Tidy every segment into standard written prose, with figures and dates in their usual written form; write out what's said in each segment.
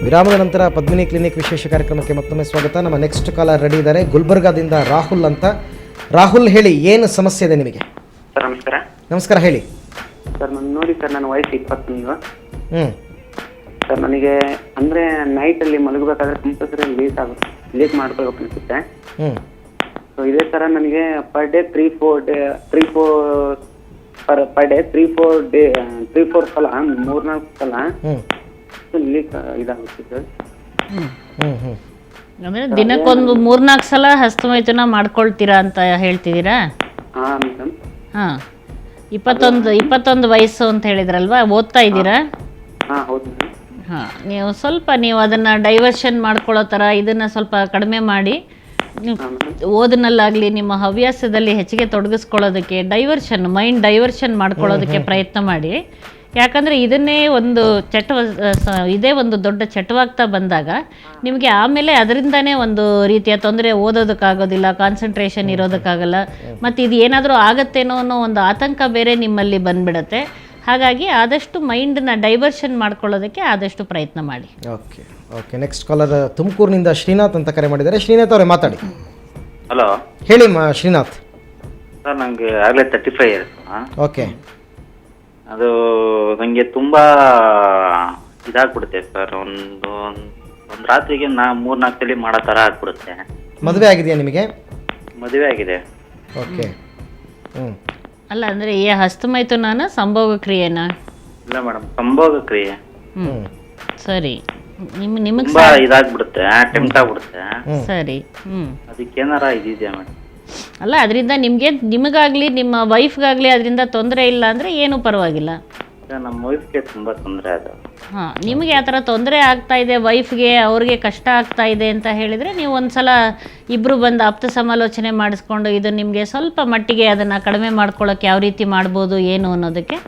ವಿರಾಮದ ನಂತರ ಪದ್ಮಿನಿ ಕ್ಲಿನಿಕ್ ವಿಶೇಷ ಕಾರ್ಯಕ್ರಮಕ್ಕೆ ಮತ್ತೊಮ್ಮೆ ಸ್ವಾಗತ. ನಮ್ಮ ನೆಕ್ಸ್ಟ್ ಕಾಲರ್ ರೆಡಿ ಇದ್ದಾರೆ, ಗುಲ್ಬರ್ಗಾದಿಂದ ರಾಹುಲ್ ಅಂತ. ರಾಹುಲ್, ಹೇಳಿ, ಏನು ಸಮಸ್ಯೆ ಇದೆ ನಿಮಗೆ? ಸರ್ ನಮಸ್ಕಾರ. ನಮಸ್ಕಾರ, ಹೇಳಿ ಸರ್ ನಾನು ನೋಡಿ ಸರ್, ನನ್ನ ವಯಸ್ಸು 21. ಸರ್ ನನಗೆ ಅಂದರೆ ನೈಟಲ್ಲಿ ಮಲಗಬೇಕಾದ್ರೆ ಕಂಪಲ್ಸರಿ ಲೀಕ್ ಮಾಡ್ಕೋಬೇಕು ಅನಿಸುತ್ತೆ. ಸೊ ಇದೇ ಥರ ನನಗೆ ಪರ್ ಡೇ 3-4 ಸಲ 3-4 ಸಲ ಲೀಕ್ ಇದಾಗುತ್ತೆ ಸರ್. ಅಂದರೆ ದಿನಕ್ಕೊಂದು 3-4 ಸಲ ಹಸ್ತಮೈಥುನ ಮಾಡ್ಕೊಳ್ತೀರಾ ಅಂತ ಹೇಳ್ತಿದ್ದೀರಾ? ಹಾಂ ಮೇಡಮ್. ಹಾಂ, 21 ವಯಸ್ಸು ಅಂತ ಹೇಳಿದ್ರಲ್ವಾ, ಓದ್ತಾ ಇದ್ದೀರಾ? ಹಾಂ ಹೌದು ಮೇಡಮ್. ಹಾಂ, ನೀವು ಅದನ್ನು ಡೈವರ್ಷನ್ ಮಾಡ್ಕೊಳ್ಳೋ ಥರ ಇದನ್ನು ಸ್ವಲ್ಪ ಕಡಿಮೆ ಮಾಡಿ, ಓದಿನಲ್ಲಾಗಲಿ ನಿಮ್ಮ ಹವ್ಯಾಸದಲ್ಲಿ ಹೆಚ್ಚಿಗೆ ತೊಡಗಿಸ್ಕೊಳ್ಳೋದಕ್ಕೆ ಮೈಂಡ್ ಡೈವರ್ಷನ್ ಮಾಡ್ಕೊಳ್ಳೋದಕ್ಕೆ ಪ್ರಯತ್ನ ಮಾಡಿ. ಯಾಕಂದರೆ ಇದನ್ನೇ ಇದೇ ಒಂದು ದೊಡ್ಡ ಚಟವಾಗ್ತಾ ಬಂದಾಗ ನಿಮಗೆ ಆಮೇಲೆ ಅದರಿಂದನೇ ಒಂದು ರೀತಿಯ ತೊಂದರೆ, ಓದೋದಕ್ಕಾಗೋದಿಲ್ಲ, ಕಾನ್ಸಂಟ್ರೇಷನ್ ಇರೋದಕ್ಕಾಗಲ್ಲ, ಮತ್ತು ಇದು ಏನಾದರೂ ಆಗತ್ತೇನೋ ಅನ್ನೋ ಒಂದು ಆತಂಕ ಬೇರೆ ನಿಮ್ಮಲ್ಲಿ ಬಂದ್ಬಿಡತ್ತೆ. ಹಾಗಾಗಿ ಆದಷ್ಟು ಮೈಂಡನ್ನ ಡೈವರ್ಷನ್ ಮಾಡ್ಕೊಳ್ಳೋದಕ್ಕೆ ಆದಷ್ಟು ಪ್ರಯತ್ನ ಮಾಡಿ. ಓಕೆ ಓಕೆ ನೆಕ್ಸ್ಟ್ ಕಾಲರ್ ತುಮಕೂರಿನಿಂದ ಶ್ರೀನಾಥ್ ಅಂತ ಕರೆ ಮಾಡಿದ್ದಾರೆ. ಶ್ರೀನಾಥ್ ಅವರೇ ಮಾತಾಡಿ. ಹಲೋ, ಹೇಳಿ ಶ್ರೀನಾಥ್. ಸರ್ ನನಗೆ ಆಗಲೇ 35 ಇಯರ್ಸ್. ಓಕೆ, ಅದು ನನಗೆ ತುಂಬ ಇದಾಗ್ಬಿಡುತ್ತೆ ಸರ್. ಒಂದು ರಾತ್ರಿಗೆ 3-4 ಸಲ ಮಾಡೋ ಥರ ಆಗ್ಬಿಡುತ್ತೆ. ಮದುವೆ ಆಗಿದೆಯಾ ನಿಮಗೆ? ಮದುವೆ ಆಗಿದೆ. ಓಕೆ. ಅಲ್ಲ, ಅಂದರೆ ಈ ಹಸ್ತಮೈಥುನನ ಸಂಭೋಗ ಕ್ರಿಯೆನಾ? ಇಲ್ಲ ಮೇಡಮ್, ಸಂಭೋಗ ಕ್ರಿಯೆ. ಸರಿ, ನಿಮಗೆ ತುಂಬ ಇದಾಗ್ಬಿಡುತ್ತೆ, ಟೆಂಪ್ಟ್ ಆಗ್ಬಿಡುತ್ತೆ. ಸರಿ. ಅದಕ್ಕೇನಾರ ಇದೆಯಾ ಮೇಡಮ್? ಅಲ್ಲ, ಅದರಿಂದ ನಿಮಗಾಗಲಿ ನಿಮ್ಮ ವೈಫ್ಗಾಗಲಿ ಅದರಿಂದ ತೊಂದರೆ ಇಲ್ಲ ಅಂದರೆ ಏನೂ ಪರವಾಗಿಲ್ಲ. ನಮ್ಮ ವೈಫ್ಗೆ ತುಂಬ ತೊಂದರೆ ಅದು. ಹಾಂ, ನಿಮಗೆ ಆ ಥರ ತೊಂದರೆ ಆಗ್ತಾ ಇದೆ, ವೈಫ್ಗೆ ಅವ್ರಿಗೆ ಕಷ್ಟ ಆಗ್ತಾ ಇದೆ ಅಂತ ಹೇಳಿದರೆ ನೀವು ಒಂದು ಸಲ ಇಬ್ಬರು ಬಂದು ಆಪ್ತ ಸಮಾಲೋಚನೆ ಮಾಡಿಸ್ಕೊಂಡು ಇದು ನಿಮಗೆ ಸ್ವಲ್ಪ ಮಟ್ಟಿಗೆ ಅದನ್ನು ಕಡಿಮೆ ಮಾಡ್ಕೊಳ್ಳೋಕೆ ಯಾವ ರೀತಿ ಮಾಡ್ಬೋದು ಏನು ಅನ್ನೋದಕ್ಕೆ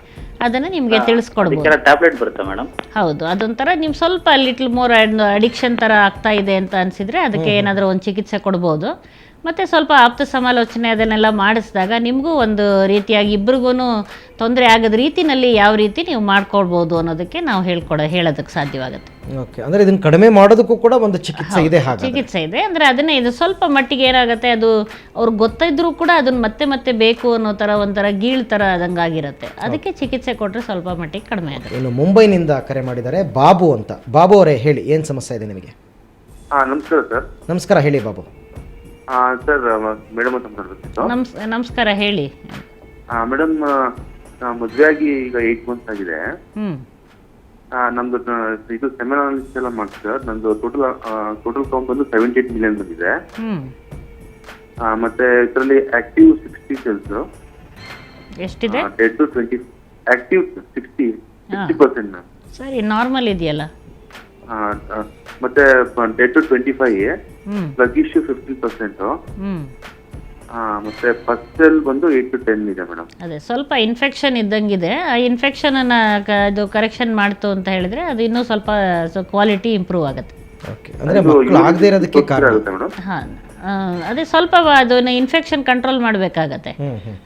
ಅದನ್ನು ನಿಮಗೆ ತಿಳಿಸ್ಕೊಡ್ಬೋದು. ಟ್ಯಾಬ್ಲೆಟ್ ಬರುತ್ತಾ ಮೇಡಮ್? ಹೌದು, ಅದೊಂಥರ ನೀವು ಸ್ವಲ್ಪ ಲಿಟ್ಲ್ ಮೋರ್ ಅಡಿಕ್ಷನ್ ಥರ ಆಗ್ತಾ ಇದೆ ಅಂತ ಅನಿಸಿದರೆ ಅದಕ್ಕೆ ಏನಾದರೂ ಒಂದು ಚಿಕಿತ್ಸೆ ಕೊಡ್ಬೋದು. ಮತ್ತು ಸ್ವಲ್ಪ ಆಪ್ತ ಸಮಾಲೋಚನೆ ಅದನ್ನೆಲ್ಲ ಮಾಡಿಸಿದಾಗ ನಿಮಗೂ ಒಂದು ರೀತಿಯಾಗಿ ಇಬ್ರಿಗೂ ತೊಂದರೆ ಆಗದ ರೀತಿಯಲ್ಲಿ ಯಾವ ರೀತಿ ನೀವು ಮಾಡ್ಕೊಳ್ಬೋದು ಅನ್ನೋದಕ್ಕೆ ನಾವು ಹೇಳೋದಕ್ಕೆ ಸಾಧ್ಯವಾಗುತ್ತೆ. ಓಕೆ, ಅಂದರೆ ಇದನ್ನು ಕಡಿಮೆ ಮಾಡೋದಕ್ಕೂ ಕೂಡ ಒಂದು ಚಿಕಿತ್ಸೆ ಇದೆ? ಚಿಕಿತ್ಸೆ ಇದೆ. ಅಂದರೆ ಅದನ್ನೇ, ಇದು ಸ್ವಲ್ಪ ಮಟ್ಟಿಗೆ ಏನಾಗುತ್ತೆ, ಅದು ಅವ್ರಿಗೆ ಗೊತ್ತಿದ್ರೂ ಕೂಡ ಅದನ್ನು ಮತ್ತೆ ಬೇಕು ಅನ್ನೋ ಥರ ಒಂಥರ ಗೀಳ್ ಥರ ಆದಂಗಾಗಿರುತ್ತೆ. ಅದಕ್ಕೆ ಚಿಕಿತ್ಸೆ ಕೊಟ್ಟರೆ ಸ್ವಲ್ಪ ಮಟ್ಟಿಗೆ ಕಡಿಮೆ ಆಗುತ್ತೆ. ಇನ್ನು ಮುಂಬೈನಿಂದ ಕರೆ ಮಾಡಿದ್ದಾರೆ ಬಾಬು ಅಂತ. ಬಾಬು ಅವರೇ, ಹೇಳಿ, ಏನು ಸಮಸ್ಯೆ ಇದೆ ನಿಮಗೆ? ನಮಸ್ಕಾರ ಸರ್. ನಮಸ್ಕಾರ, ಹೇಳಿ ಬಾಬು. ಸರ್ ಮೇಡಮ್ ಅಂತ ಮಾತಾಡ್ಬೇಕಿತ್ತು. ನಮಸ್ಕಾರ, ಹೇಳಿ ಮೇಡಮ್. ಮದುವೆ ಆಗಿ ಈಗ 8 ಮಂತ್ಸ್ ಆಗಿದೆ. ನಮ್ದು ಇದು ಸೆಮಿನಾರ್ ಎಲ್ಲ ಮಾಡ್ತೀವಿ. ನಂದು ಟೋಟಲ್ ಕೌಂಟ್ ಬಂದು 78 ಮಿಲಿಯನ್ ಬಂದಿದೆ. ಮತ್ತೆ ಇದರಲ್ಲಿ ಆಕ್ಟಿವ್ 60 ಸೆಲ್ಸ್. ಎಷ್ಟಿದೆ? Dead to 20. ಆಕ್ಟಿವ್ 60%. ಸರಿ, ನಾರ್ಮಲ್ ಇದೆಯಲ್ಲ. ಮತ್ತೆ ಡೆಡ್ ಟು 25. ಸ್ಲಗ್ಗಿಶ್ 50%. ಮತ್ತೆ ಫಸ್ಟ್ ಸೆಲ್ ಬಂದು 8 to 10 ಇದೆ ಮೇಡಮ್. ಅದೇ ಸ್ವಲ್ಪ ಇನ್ಫೆಕ್ಷನ್ ಇದ್ದಂಗಿದೆ. ಆ ಇನ್ಫೆಕ್ಷನನ್ನು ಅದು ಕರೆಕ್ಷನ್ ಮಾಡ್ತು ಅಂತ ಹೇಳಿದ್ರೆ ಅದು ಇನ್ನೂ ಸ್ವಲ್ಪ ಕ್ವಾಲಿಟಿ ಇಂಪ್ರೂವ್ ಆಗುತ್ತೆ. ಓಕೆ, ಅಂದರೆ ಮಕ್ಕಳು ಆಗದೇ ಇರೋದಕ್ಕೆ ಕಾರಣ? ಹಾಂ, ಅದೇ ಸ್ವಲ್ಪ ಅದನ್ನ ಇನ್ಫೆಕ್ಷನ್ ಕಂಟ್ರೋಲ್ ಮಾಡಬೇಕಾಗತ್ತೆ.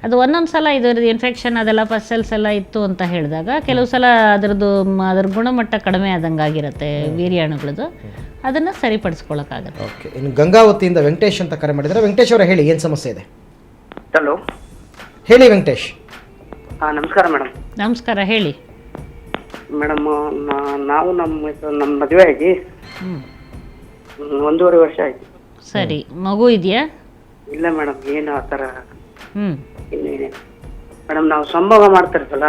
ಅದು ಒಂದೊಂದು ಸಲ ಇದು ಇನ್ಫೆಕ್ಷನ್ ಅದೆಲ್ಲ ಫಸ್ಟ್ ಸೆಲ್ಸ್ ಎಲ್ಲ ಇತ್ತು ಅಂತ ಹೇಳಿದಾಗ ಕೆಲವು ಸಲ ಅದರ ಗುಣಮಟ್ಟ ಕಡಿಮೆ ಆದಂಗಾಗಿರುತ್ತೆ ವೀರ್ಯಾಣುಗಳದ್ದು. ಅದನ್ನು ಸರಿಪಡಿಸ್ಕೊಳ್ಳೋಕ್ಕಾಗತ್ತೆ. ಓಕೆ, ಇನ್ನು ಗಂಗಾವತಿಯಿಂದ ವೆಂಕಟೇಶ್ ಅಂತ ಕರೆ ಮಾಡಿದರೆ. ವೆಂಕಟೇಶ್ ಅವರೇ, ಹೇಳಿ, ಏನು ಸಮಸ್ಯೆ ಇದೆ? ಹಲೋ, ಹೇಳಿ ವೆಂಕಟೇಶ್. ನಮಸ್ಕಾರ ಮೇಡಮ್. ನಮಸ್ಕಾರ, ಹೇಳಿ ಮೇಡಮ್. ನಾವು ನಮ್ಮ ಮದುವೆ ಆಗಿ 1.5 ವರ್ಷ ಆಯ್ತು. ಸರಿ, ಮಗು ಇದೆಯಾ? ಇಲ್ಲ ಮೇಡಮ್, ಏನು ಆ ಥರ ಮೇಡಮ್. ನಾವು ಸಂಭೋಗ ಮಾಡ್ತಿರ್ತಲ್ಲ,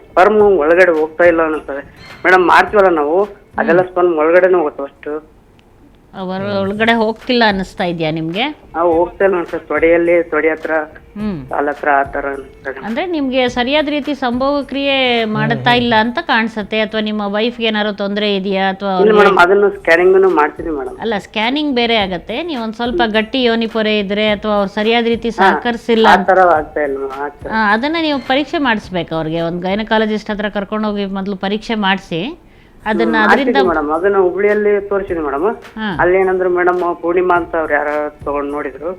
ಸ್ಪರ್ಮ್ ಒಳಗಡೆ ಹೋಗ್ತಾ ಇಲ್ಲ ಅನ್ನಿಸ್ತದೆ ಮೇಡಮ್. ಮಾಡ್ತೀವಲ್ಲ ನಾವು, ಅದೆಲ್ಲ ಸ್ಪರ್ಮ್ ಒಳಗಡೆನೂ ಹೋಗುತ್ತೆ. ಅಷ್ಟು ಒಳಗಡೆ ಹೋಗ್ತಿಲ್ಲ ಅನ್ನಿಸ್ತಾ ಇದೆಯಾ ನಿಮಗೆ? ಹೋಗ್ತಾ ಇಲ್ಲ ಅನ್ಸುತ್ತೆ. ತೊಡೆ ಹತ್ರ, ಕಾಲ ಹತ್ರ ಆ ಥರ ಅಂದ್ರೆ ನಿಮ್ಗೆ ಸರಿಯಾದ ರೀತಿ ಸಂಭೋಗ ಕ್ರಿಯೆ ಮಾಡುತ್ತಾ ಇಲ್ಲ ಅಂತ ಕಾಣಿಸುತ್ತೆ. ಅಥವಾ ನಿಮ್ಮ ವೈಫ್ಗೆ ಏನಾದ್ರು ತೊಂದರೆ ಇದೆಯಾ? ಅಥವಾ ಅದನ್ನು ಸ್ಕ್ಯಾನಿಂಗ್ ಮಾಡ್ತೀನಿ ಮೇಡಮ್. ಅಲ್ಲ, ಸ್ಕ್ಯಾನಿಂಗ್ ಬೇರೆ ಆಗತ್ತೆ. ನೀವು ಒಂದ್ ಸ್ವಲ್ಪ ಗಟ್ಟಿ ಯೋನಿ ಪೊರೆ ಇದ್ರೆ ಅಥವಾ ಅವ್ರು ಸರಿಯಾದ ರೀತಿ ಸಹಕರಿಸಿಲ್ಲ, ಅದನ್ನ ನೀವು ಪರೀಕ್ಷೆ ಮಾಡಿಸ್ಬೇಕು. ಅವ್ರಿಗೆ ಒಂದು ಗೈನಕಾಲಜಿಸ್ಟ್ ಹತ್ರ ಕರ್ಕೊಂಡೋಗಿ ಮೊದಲು ಪರೀಕ್ಷೆ ಮಾಡಿಸಿ ಅದನ್ನ ಅದರಿಂದ ಅದನ್ನ ಹುಬ್ಳಿಯಲ್ಲಿ ತೋರಿಸಿದ್ವಿ ಮೇಡಮ್. ಅಲ್ಲಿ ಏನಂದ್ರು ಮೇಡಮ್, ಪೂರ್ಣಿಮಾ ಅಂತ ಅವ್ರು ಯಾರು ತಗೊಂಡ್ ನೋಡಿದ್ರು.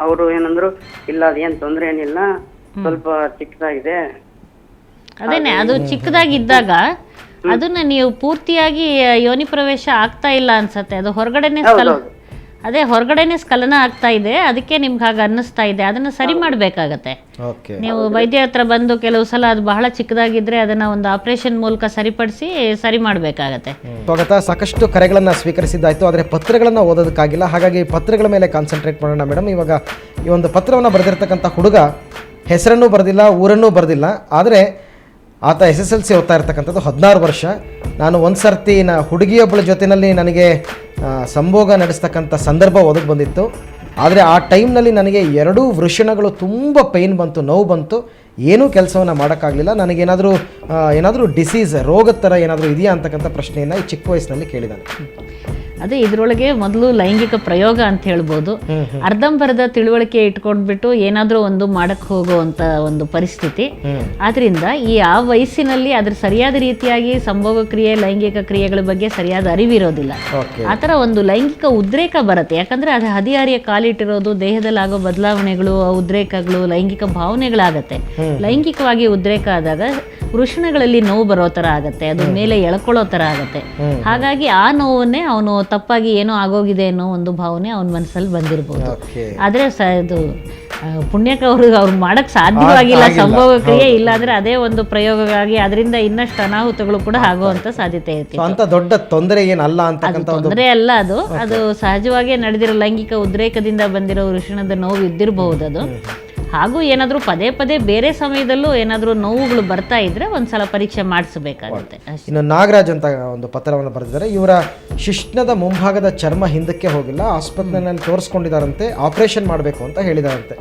ಅವರು ಏನಂದ್ರು, ಇಲ್ಲ ಅದೇನ್ ತೊಂದ್ರೆ ಏನಿಲ್ಲ, ಸ್ವಲ್ಪ ಚಿಕ್ಕದಾಗಿದೆ. ಅದೇನೆ, ಅದು ಚಿಕ್ಕದಾಗಿದ್ದಾಗ ಅದನ್ನ ನೀವು ಪೂರ್ತಿಯಾಗಿ ಯೋನಿ ಪ್ರವೇಶ ಆಗ್ತಾ ಇಲ್ಲ ಅನ್ಸತ್ತೆ, ಅದು ಹೊರಗಡೆನೆ ಹೊರಗಡೆನೆ ಸ್ಖಲನ ಆಗ್ತಾ ಇದೆ, ಅದಕ್ಕೆ ನಿಮ್ಗೆ ಹಾಗೆ ಅನ್ನಿಸ್ತಾ ಇದೆ. ಅದನ್ನ ಸರಿ ಮಾಡಬೇಕಾಗತ್ತೆ. ಓಕೆ, ನೀವು ವೈದ್ಯ ಹತ್ರ ಬಂದು ಕೆಲವು ಸಲ ಅದು ಬಹಳ ಚಿಕ್ಕದಾಗಿದ್ರೆ ಅದನ್ನ ಒಂದು ಆಪರೇಷನ್ ಮೂಲಕ ಸರಿಪಡಿಸಿ ಸರಿ ಮಾಡಬೇಕಾಗತ್ತೆ. ಸ್ವಾಗತ. ಸಾಕಷ್ಟು ಕರೆಗಳನ್ನು ಸ್ವೀಕರಿಸಿದ್ದಾಯಿತು, ಆದರೆ ಪತ್ರಗಳನ್ನು ಓದೋದಕ್ಕಾಗಿಲ್ಲ. ಹಾಗಾಗಿ ಪತ್ರಗಳ ಮೇಲೆ ಕಾನ್ಸಂಟ್ರೇಟ್ ಮಾಡೋಣ ಮೇಡಮ್. ಇವಾಗ ಈ ಒಂದು ಪತ್ರವನ್ನು ಬರೆದಿರ್ತಕ್ಕಂಥ ಹುಡುಗ ಹೆಸರನ್ನೂ ಬರೆದಿಲ್ಲ, ಊರನ್ನೂ ಬರೆದಿಲ್ಲ, ಆದರೆ ಆತ SSLC ಓದ್ತಾ ಇರ್ತಕ್ಕಂಥದ್ದು, 16 ವರ್ಷ. ನಾನು ಒಂದು ಸರ್ತಿ ಹುಡುಗಿಯೊಬ್ಬಳ ಜೊತೆಯಲ್ಲಿ ನನಗೆ ಸಂಭೋಗ ನಡೆಸ್ತಕ್ಕಂಥ ಸಂದರ್ಭ ಒದಗಿ ಬಂದಿತ್ತು. ಆದರೆ ಆ ಟೈಮ್ನಲ್ಲಿ ನನಗೆ 2 ವೃಷಣಗಳು ತುಂಬ ಪೇಯ್ನ್ ಬಂತು, ನೋವು ಬಂತು, ಏನೂ ಕೆಲಸವನ್ನು ಮಾಡೋಕ್ಕಾಗಲಿಲ್ಲ. ನನಗೇನಾದರೂ ಡಿಸೀಸ್, ರೋಗದ ಥರ ಏನಾದರೂ ಇದೆಯಾ ಅಂತಕ್ಕಂಥ ಪ್ರಶ್ನೆಯನ್ನು ಈ ಚಿಕ್ಕ ವಯಸ್ಸಿನಲ್ಲಿ ಕೇಳಿದ್ದಾನೆ. ಅದೇ ಇದರೊಳಗೆ ಮೊದಲು ಲೈಂಗಿಕ ಪ್ರಯೋಗ ಅಂತ ಹೇಳ್ಬೋದು. ಅರ್ಧಂಬರ್ಧ ತಿಳುವಳಿಕೆ ಇಟ್ಕೊಂಡ್ಬಿಟ್ಟು ಏನಾದರೂ ಒಂದು ಮಾಡಕ್ಕೆ ಹೋಗುವಂಥ ಒಂದು ಪರಿಸ್ಥಿತಿ. ಆದ್ರಿಂದ ಆ ವಯಸ್ಸಿನಲ್ಲಿ ಅದ್ರ ಸರಿಯಾದ ರೀತಿಯಾಗಿ ಸಂಭೋಗ ಕ್ರಿಯೆ, ಲೈಂಗಿಕ ಕ್ರಿಯೆಗಳ ಬಗ್ಗೆ ಸರಿಯಾದ ಅರಿವಿರೋದಿಲ್ಲ. ಆ ಥರ ಒಂದು ಲೈಂಗಿಕ ಉದ್ರೇಕ ಬರುತ್ತೆ. ಯಾಕಂದ್ರೆ ಅದು ಹದಿಹಾರಿಯ ಕಾಲಿಟ್ಟಿರೋದು, ದೇಹದಲ್ಲಿ ಆಗೋ ಬದಲಾವಣೆಗಳು, ಉದ್ರೇಕಗಳು, ಲೈಂಗಿಕ ಭಾವನೆಗಳಾಗತ್ತೆ. ಲೈಂಗಿಕವಾಗಿ ಉದ್ರೇಕ ಆದಾಗ ವೃಷಣಗಳಲ್ಲಿ ನೋವು ಬರೋ ಥರ ಆಗತ್ತೆ, ಅದು ಮೇಲೆ ಎಳ್ಕೊಳ್ಳೋ ಥರ ಆಗತ್ತೆ. ಹಾಗಾಗಿ ಆ ನೋವನ್ನೇ ಅವನು ತಪ್ಪಾಗಿ ಏನೋ ಆಗೋಗಿದೆ ಅನ್ನೋ ಒಂದು ಭಾವನೆ ಅವನ ಮನಸ್ಸಲ್ಲಿ ಬಂದಿರ್ಬೋದು. ಆದರೆ ಇದು ಪುಣ್ಯಕ್ಕೆ ಅವ್ರು ಮಾಡಕ್ ಸಾಧ್ಯವಾಗಿಲ್ಲ ಸಂಭೋಗ ಕ್ರಿಯೆ, ಇಲ್ಲಾಂದ್ರೆ ಅದೇ ಒಂದು ಪ್ರಯೋಗವಾಗಿ ಅದರಿಂದ ಇನ್ನಷ್ಟು ಅನಾಹುತಗಳು ಕೂಡ ಆಗುವಂತ ಸಾಧ್ಯತೆ ಇರುತ್ತೆ. ದೊಡ್ಡ ತೊಂದರೆ ಏನಲ್ಲ ಅಂತ ತೊಂದರೆ ಅಲ್ಲ, ಅದು ಸಹಜವಾಗಿ ನಡೆದಿರೋ ಲೈಂಗಿಕ ಉದ್ರೇಕದಿಂದ ಬಂದಿರೋ ವೃಷಣದ ನೋವು ಇದ್ದಿರಬಹುದು. ಅದು ಹಾಗೂ ಏನಾದರೂ ಪದೇ ಪದೇ ಬೇರೆ ಸಮಯದಲ್ಲೂ ಏನಾದರೂ ನೋವುಗಳು ಬರ್ತಾ ಇದ್ರೆ ಒಂದ್ಸಲ ಪರೀಕ್ಷೆ ಮಾಡಿಸಬೇಕಾಗುತ್ತೆ. ಇನ್ನು ನಾಗರಾಜ್ ಅಂತ ಒಂದು ಪತ್ರವನ್ನು ಬರೆದಿದ್ದಾರೆ. ಇವರ ಶಿಶ್ನದ ಮುಂಭಾಗದ ಚರ್ಮ ಹಿಂದಕ್ಕೆ ಹೋಗಿಲ್ಲ, ಆಸ್ಪತ್ರೆಯಲ್ಲಿ ತೋರಿಸ್ಕೊಂಡಿದ್ದಾರಂತೆ, ಆಪರೇಷನ್ ಮಾಡಬೇಕು ಅಂತ ಹೇಳಿದಾರಂತೆ.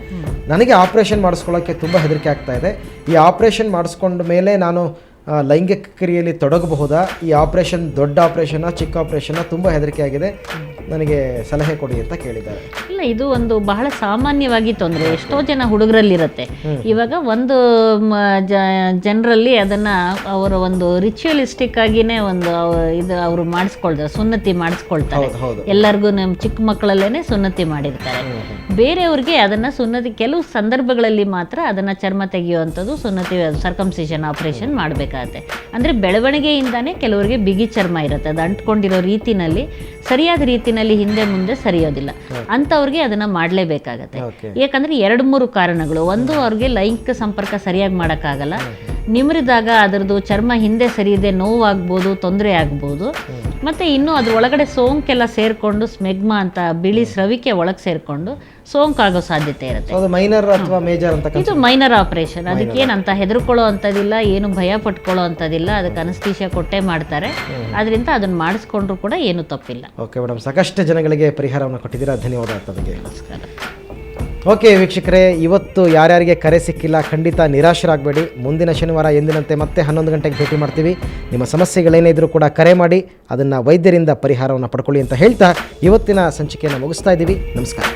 ನನಗೆ ಆಪರೇಷನ್ ಮಾಡಿಸ್ಕೊಳ್ಳೋಕ್ಕೆ ತುಂಬ ಹೆದರಿಕೆ ಆಗ್ತಾ ಇದೆ. ಈ ಆಪರೇಷನ್ ಮಾಡಿಸ್ಕೊಂಡ ಮೇಲೆ ನಾನು ಲೈಂಗಿಕ ಕ್ರಿಯೆಯಲ್ಲಿ ತೊಡಗಬಹುದಾ? ಈ ಆಪರೇಷನ್ ದೊಡ್ಡ ಆಪರೇಷನ್, ಚಿಕ್ಕ ಆಪರೇಷನ್, ತುಂಬ ಹೆದರಿಕೆ ಆಗಿದೆ, ನನಗೆ ಸಲಹೆ ಕೊಡಿ ಅಂತ ಕೇಳಿದ್ದಾರೆ. ಇಲ್ಲ, ಇದು ಒಂದು ಬಹಳ ಸಾಮಾನ್ಯವಾಗಿ ತೊಂದರೆ ಎಷ್ಟೋ ಜನ ಹುಡುಗರಲ್ಲಿರುತ್ತೆ. ಇವಾಗ ಒಂದು ಜನರಲ್ಲಿ ಅದನ್ನ ಅವರ ಒಂದು ರಿಚುವಲಿಸ್ಟಿಕ್ ಆಗಿನೇ ಒಂದು ಇದು ಅವರು ಮಾಡಿಸ್ಕೊಳ್ತಾರೆ, ಸುನ್ನತಿ ಮಾಡಿಸ್ಕೊಳ್ತಾರೆ. ಎಲ್ಲರಿಗೂ ನಮ್ಮ ಚಿಕ್ಕ ಮಕ್ಕಳಲ್ಲೇನೆ ಸುನ್ನತಿ ಮಾಡಿರ್ತಾರೆ. ಬೇರೆಯವ್ರಿಗೆ ಅದನ್ನ ಸುನ್ನತಿ ಕೆಲವು ಸಂದರ್ಭಗಳಲ್ಲಿ ಮಾತ್ರ ಅದನ್ನ ಚರ್ಮ ತೆಗೆಯುವಂಥದ್ದು, ಸುನ್ನತಿ ಸರ್ಕಮ್ಸಿಷನ್ ಆಪರೇಷನ್ ಮಾಡಬೇಕಾಗುತ್ತೆ. ಅಂದ್ರೆ ಬೆಳವಣಿಗೆಯಿಂದಾನೇ ಕೆಲವರಿಗೆ ಬಿಗಿ ಚರ್ಮ ಇರುತ್ತೆ, ಅದು ಅಂಟ್ಕೊಂಡಿರೋ ರೀತಿನಲ್ಲಿ ಸರಿಯಾದ ರೀತಿನಲ್ಲಿ ಹಿಂದೆ ಮುಂದೆ ಸರಿಯೋದಿಲ್ಲ, ಅಂಥವ್ರಿಗೆ ಅದನ್ನ ಮಾಡಲೇಬೇಕಾಗತ್ತೆ. ಯಾಕಂದ್ರೆ 2-3 ಕಾರಣಗಳು. ಒಂದು, ಅವ್ರಿಗೆ ಲೈಂಗಿಕ ಸಂಪರ್ಕ ಸರಿಯಾಗಿ ಮಾಡೋಕ್ಕಾಗಲ್ಲ, ನಿಮಿರಿದಾಗ ಅದರದ್ದು ಚರ್ಮ ಹಿಂದೆ ಸರಿಯದೆ ನೋವಾಗ್ಬೋದು, ತೊಂದರೆ ಆಗ್ಬೋದು. ಮತ್ತೆ ಇನ್ನು ಅದ್ರ ಒಳಗಡೆ ಸೋಂಕೆಲ್ಲ ಸೇರ್ಕೊಂಡು ಸ್ಮೆಗ್ಮಾ ಅಂತ ಬಿಳಿ ಸ್ರವಿಕೆ ಒಳಗೆ ಸೇರ್ಕೊಂಡು ಸೋಂಕಾಗೋ ಸಾಧ್ಯತೆ ಇರುತ್ತೆ. ಇದು ಮೈನರ್ ಆಪರೇಷನ್, ಅದಕ್ಕೇನಂತ ಹೆದರ್ಕೊಳ್ಳೋ ಅಂಥದ್ದಿಲ್ಲ, ಏನು ಭಯ ಪಟ್ಕೊಳ್ಳೋ ಅಂಥದ್ದಿಲ್ಲ. ಅದಕ್ಕೆ ಅನಸ್ತೇಶಿಯಾ ಕೊಟ್ಟೆ ಮಾಡ್ತಾರೆ. ಅದರಿಂದ ಅದನ್ನ ಮಾಡಿಸ್ಕೊಂಡ್ರು ಕೂಡ ಏನು ತಪ್ಪಿಲ್ಲ. ಓಕೆ ಮೇಡಮ್, ಸಾಕಷ್ಟು ಜನಗಳಿಗೆ ಪರಿಹಾರವನ್ನು ಕೊಟ್ಟಿದ್ದೀರಾ, ಧನ್ಯವಾದ. ನಮಸ್ಕಾರ. ಓಕೆ ವೀಕ್ಷಕರೇ, ಇವತ್ತು ಯಾರ್ಯಾರಿಗೆ ಕರೆ ಸಿಕ್ಕಿಲ್ಲ ಖಂಡಿತ ನಿರಾಶರಾಗಬೇಡಿ. ಮುಂದಿನ ಶನಿವಾರ ಎಂದಿನಂತೆ ಮತ್ತೆ 11 ಗಂಟೆಗೆ ಭೇಟಿ ಮಾಡ್ತೀವಿ. ನಿಮ್ಮ ಸಮಸ್ಯೆಗಳೇನೇ ಇದ್ರೂ ಕೂಡ ಕರೆ ಮಾಡಿ ಅದನ್ನು ವೈದ್ಯರಿಂದ ಪರಿಹಾರವನ್ನು ಪಡ್ಕೊಳ್ಳಿ ಅಂತ ಹೇಳ್ತಾ ಇವತ್ತಿನ ಸಂಚಿಕೆಯನ್ನು ಮುಗಿಸ್ತಾ ಇದ್ದೀವಿ. ನಮಸ್ಕಾರ.